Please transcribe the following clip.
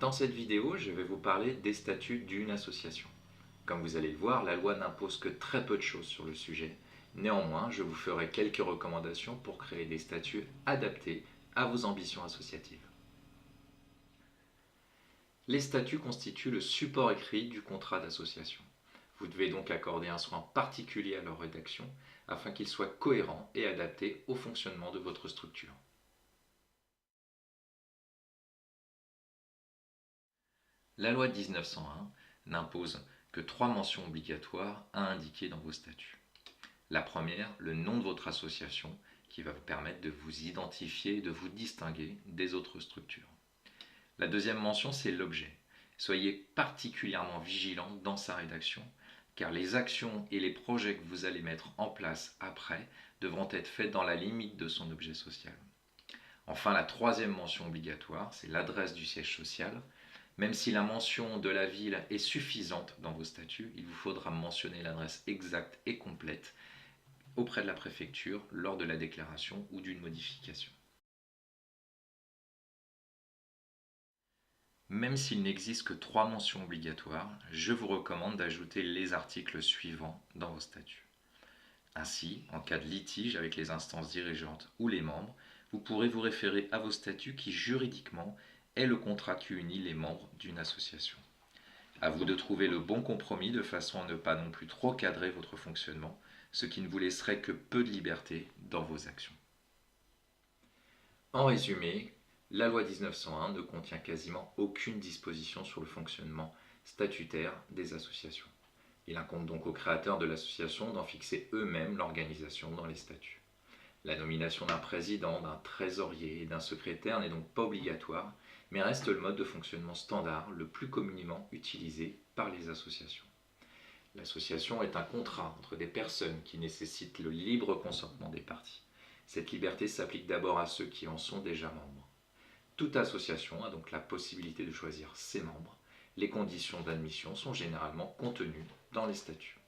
Dans cette vidéo, je vais vous parler des statuts d'une association. Comme vous allez le voir, la loi n'impose que très peu de choses sur le sujet. Néanmoins, je vous ferai quelques recommandations pour créer des statuts adaptés à vos ambitions associatives. Les statuts constituent le support écrit du contrat d'association. Vous devez donc accorder un soin particulier à leur rédaction afin qu'ils soient cohérents et adaptés au fonctionnement de votre structure. La loi 1901 n'impose que 3 mentions obligatoires à indiquer dans vos statuts. La première, le nom de votre association, qui va vous permettre de vous identifier et de vous distinguer des autres structures. La deuxième mention, c'est l'objet. Soyez particulièrement vigilant dans sa rédaction, car les actions et les projets que vous allez mettre en place après devront être faits dans la limite de son objet social. Enfin, la troisième mention obligatoire, c'est l'adresse du siège social. Même si la mention de la ville est suffisante dans vos statuts, il vous faudra mentionner l'adresse exacte et complète auprès de la préfecture lors de la déclaration ou d'une modification. Même s'il n'existe que 3 mentions obligatoires, je vous recommande d'ajouter les articles suivants dans vos statuts. Ainsi, en cas de litige avec les instances dirigeantes ou les membres, vous pourrez vous référer à vos statuts qui juridiquement est le contrat qui unit les membres d'une association. À vous de trouver le bon compromis de façon à ne pas non plus trop cadrer votre fonctionnement, ce qui ne vous laisserait que peu de liberté dans vos actions. En résumé, la loi 1901 ne contient quasiment aucune disposition sur le fonctionnement statutaire des associations. Il incombe donc aux créateurs de l'association d'en fixer eux-mêmes l'organisation dans les statuts. La nomination d'un président, d'un trésorier et d'un secrétaire n'est donc pas obligatoire, mais reste le mode de fonctionnement standard le plus communément utilisé par les associations. L'association est un contrat entre des personnes qui nécessitent le libre consentement des parties. Cette liberté s'applique d'abord à ceux qui en sont déjà membres. Toute association a donc la possibilité de choisir ses membres. Les conditions d'admission sont généralement contenues dans les statuts.